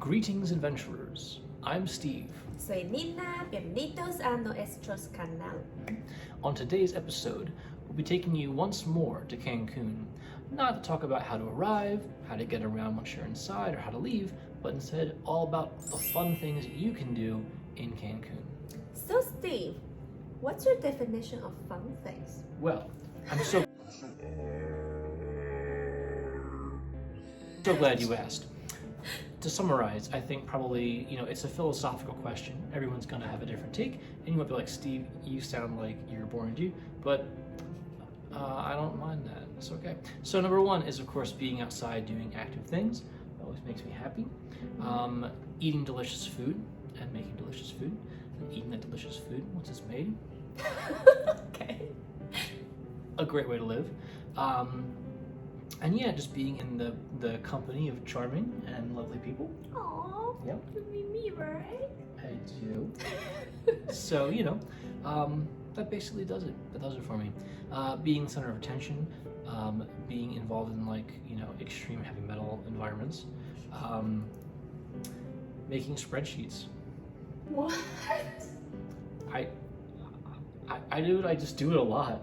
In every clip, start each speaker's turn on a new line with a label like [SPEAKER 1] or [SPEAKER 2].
[SPEAKER 1] Greetings, adventurers. I'm Steve.
[SPEAKER 2] Soy Nina, bienvenidos a nuestro canal.
[SPEAKER 1] On today's episode, we'll be taking you once more to Cancun. Not to talk about how to arrive, how to get around once you're inside, or how to leave, but instead all about the fun things you can do in Cancun.
[SPEAKER 2] So Steve, what's your definition of fun things?
[SPEAKER 1] Well, I'm so glad you asked. To summarize, I think probably, it's a philosophical question. Everyone's gonna have a different take, and you might be like, Steve, you sound like you're boring too, but I don't mind that. It's okay. So number one is, of course, being outside doing active things. That always makes me happy. Eating delicious food and making delicious food and eating that delicious food once it's made.
[SPEAKER 2] Okay.
[SPEAKER 1] A great way to live. And yeah, just being in the company of charming and lovely people.
[SPEAKER 2] Aww,
[SPEAKER 1] Yep.
[SPEAKER 2] you mean me, right?
[SPEAKER 1] I do. So, that basically does it. That does it for me. Being the center of attention, being involved in extreme heavy metal environments, making spreadsheets.
[SPEAKER 2] What?
[SPEAKER 1] I do it. I just do it a lot.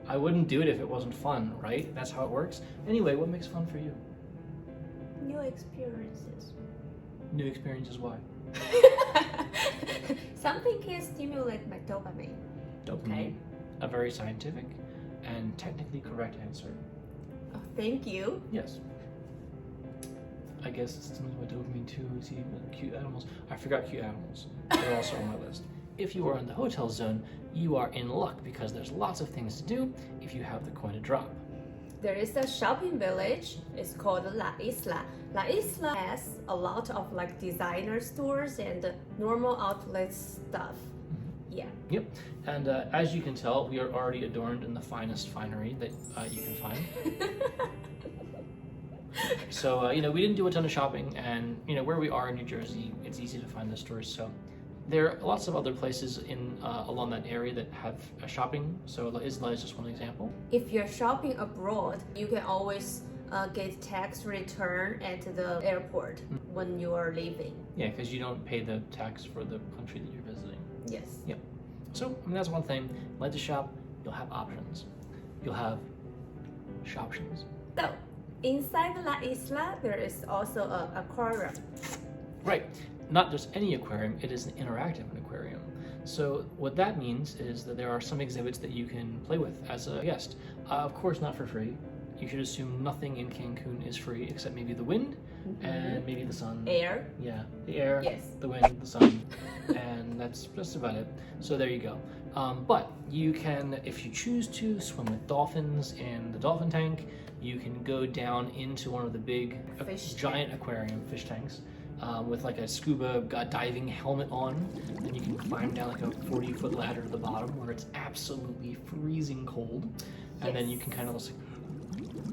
[SPEAKER 1] I wouldn't do it if it wasn't fun, right? That's how it works. Anyway, what makes fun for you?
[SPEAKER 2] New experiences.
[SPEAKER 1] New experiences, why?
[SPEAKER 2] Something can stimulate my dopamine.
[SPEAKER 1] Dopamine.
[SPEAKER 2] Okay.
[SPEAKER 1] A very scientific and technically correct answer.
[SPEAKER 2] Oh, thank you.
[SPEAKER 1] Yes. I guess it's something with dopamine too. See, cute animals. I forgot cute animals. They're also on my list. If you are in the hotel zone, you are in luck because there's lots of things to do if you have the coin to drop.
[SPEAKER 2] There is a shopping village. It's called La Isla. La Isla has a lot of designer stores and normal outlet stuff.
[SPEAKER 1] Mm-hmm.
[SPEAKER 2] Yeah.
[SPEAKER 1] Yep. And as you can tell, we are already adorned in the finest finery that you can find. So, we didn't do a ton of shopping, and, where we are in New Jersey, it's easy to find the stores. So there are lots of other places along that area that have shopping. So Isla is just one example.
[SPEAKER 2] If you're shopping abroad, you can always get tax return at the airport when you are leaving.
[SPEAKER 1] Yeah, because you don't pay the tax for the country that you're visiting.
[SPEAKER 2] Yes.
[SPEAKER 1] Yep. So that's one thing. Like to shop, you'll have options. You'll have shoptions.
[SPEAKER 2] So inside La Isla, there is also an aquarium.
[SPEAKER 1] Right. Not just any aquarium, it is an interactive aquarium. So what that means is that there are some exhibits that you can play with as a guest. Of course, not for free. You should assume nothing in Cancun is free except maybe the wind and maybe the sun.
[SPEAKER 2] Air.
[SPEAKER 1] Yeah, the air,
[SPEAKER 2] Yes.
[SPEAKER 1] the wind, the sun, and that's just about it. So there you go. But you can, if you choose to, swim with dolphins in the dolphin tank. You can go down into one of the big giant aquarium fish tanks. With a scuba diving helmet on, and you can climb down a 40-foot ladder to the bottom where it's absolutely freezing cold, and then you can kind of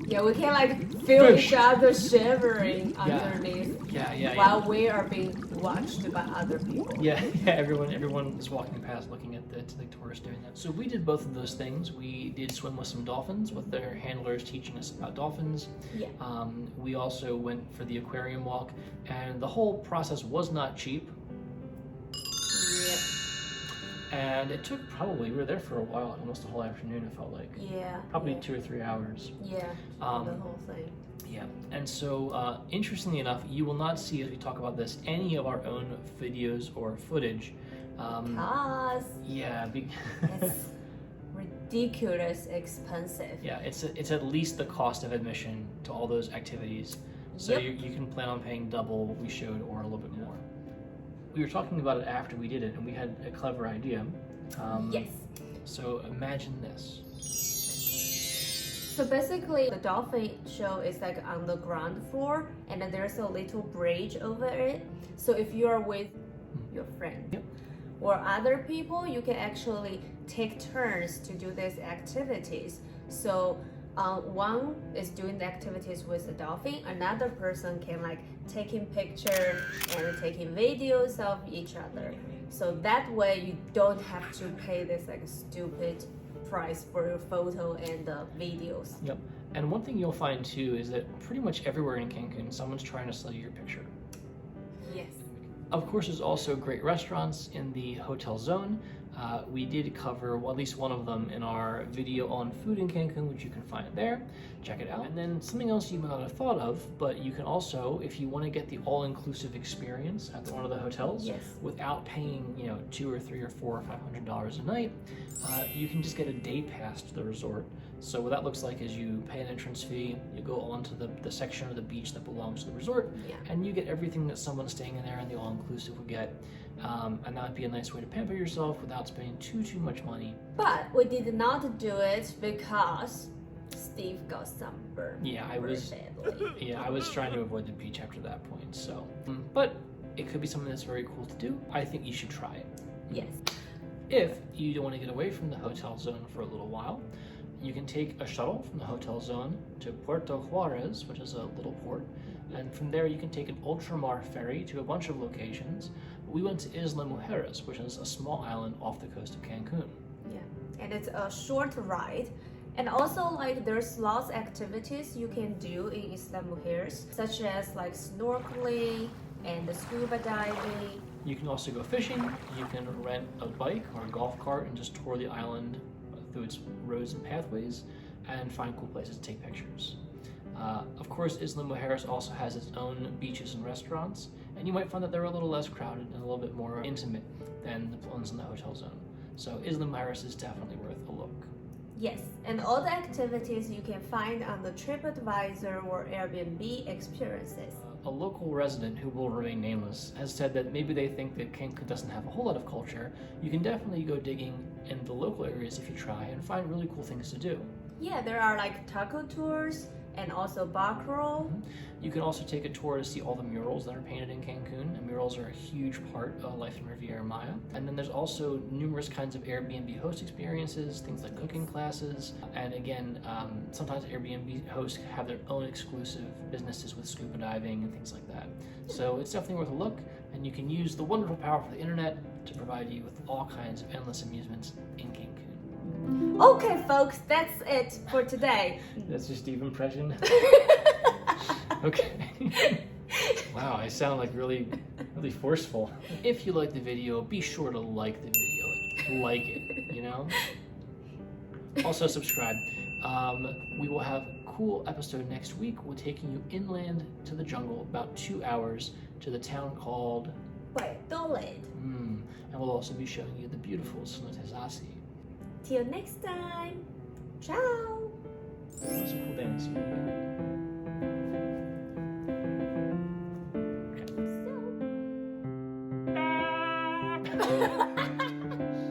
[SPEAKER 2] Yeah, we can feel each other shivering underneath while we are being watched by other people.
[SPEAKER 1] Yeah, everyone is walking past looking at the tourists doing that. So we did both of those things. We did swim with some dolphins with their handlers teaching us about dolphins.
[SPEAKER 2] Yeah.
[SPEAKER 1] We also went for the aquarium walk, and the whole process was not cheap.
[SPEAKER 2] Yep.
[SPEAKER 1] And it took we were there for a while, almost a whole afternoon, it felt like.
[SPEAKER 2] Yeah.
[SPEAKER 1] Probably 2 or 3 hours.
[SPEAKER 2] Yeah, the whole thing.
[SPEAKER 1] Yeah, and so interestingly enough, you will not see, as we talk about this, any of our own videos or footage.
[SPEAKER 2] Because
[SPEAKER 1] yeah,
[SPEAKER 2] it's ridiculous expensive.
[SPEAKER 1] Yeah, it's at least the cost of admission to all those activities. So you can plan on paying double what we showed or a little bit more. We were talking about it after we did it, and we had a clever idea.
[SPEAKER 2] Yes.
[SPEAKER 1] So imagine this.
[SPEAKER 2] So basically, the dolphin show is on the ground floor, and then there's a little bridge over it. So if you are with your friend or other people, you can actually take turns to do these activities. So one is doing the activities with the dolphin, another person can taking picture and taking videos of each other. So that way you don't have to pay this stupid price for your photo and videos.
[SPEAKER 1] Yep. And one thing you'll find too is that pretty much everywhere in Cancun, someone's trying to sell you your picture.
[SPEAKER 2] Yes.
[SPEAKER 1] Of course, there's also great restaurants in the hotel zone. We did cover at least one of them in our video on food in Cancun, which you can find there. Check it out. And then something else you might not have thought of, but you can also, if you want to get the all-inclusive experience at one of the hotels,
[SPEAKER 2] Yes.
[SPEAKER 1] without paying, $2 or $3 or $4 or $500 a night, you can just get a day pass to the resort. So what that looks like is you pay an entrance fee, you go onto the section of the beach that belongs to the resort, and you get everything that someone staying in there in the all-inclusive would get. And that would be a nice way to pamper yourself without spending too much money.
[SPEAKER 2] But we did not do it because Steve got sunburned.
[SPEAKER 1] Yeah, I was trying to avoid the beach after that point. So, but it could be something that's very cool to do. I think you should try it.
[SPEAKER 2] Yes.
[SPEAKER 1] If you don't want to get away from the hotel zone for a little while, you can take a shuttle from the hotel zone to Puerto Juarez, which is a little port, and from there you can take an ultramar ferry to a bunch of locations. We went to Isla Mujeres, which is a small island off the coast of Cancun.
[SPEAKER 2] Yeah, and it's a short ride. And also, like, there's lots of activities you can do in Isla Mujeres, such as like snorkeling and scuba diving.
[SPEAKER 1] You can also go fishing. You can rent a bike or a golf cart and just tour the island through its roads and pathways and find cool places to take pictures. Of course, Isla Mujeres also has its own beaches and restaurants, and you might find that they're a little less crowded and a little bit more intimate than the ones in the hotel zone. So Isla Mujeres is definitely worth a look.
[SPEAKER 2] Yes, and all the activities you can find on the TripAdvisor or Airbnb experiences.
[SPEAKER 1] A local resident who will remain nameless has said that maybe they think that Cancun doesn't have a whole lot of culture. You can definitely go digging in the local areas if you try and find really cool things to do.
[SPEAKER 2] Yeah, there are like taco tours and also bar crawl.
[SPEAKER 1] You can also take a tour to see all the murals that are painted in Cancun, and murals are a huge part of life in Riviera Maya. And then there's also numerous kinds of Airbnb host experiences, things like cooking classes, and again, sometimes Airbnb hosts have their own exclusive businesses with scuba diving and things like that. So it's definitely worth a look, and you can use the wonderful power of the internet to provide you with all kinds of endless amusements in Cancun.
[SPEAKER 2] Okay, folks, that's it for today.
[SPEAKER 1] That's your Steve impression? Okay. Wow, I sound like really forceful. If you like the video, be sure to like the video. Like it, you know? Also subscribe. We will have a cool episode next week. We're taking you inland to the jungle, about 2 hours, to the town called
[SPEAKER 2] Puerto.
[SPEAKER 1] And we'll also be showing you the beautiful Snorkeling.
[SPEAKER 2] Till next time. Ciao.
[SPEAKER 1] Those are cool things.
[SPEAKER 2] So.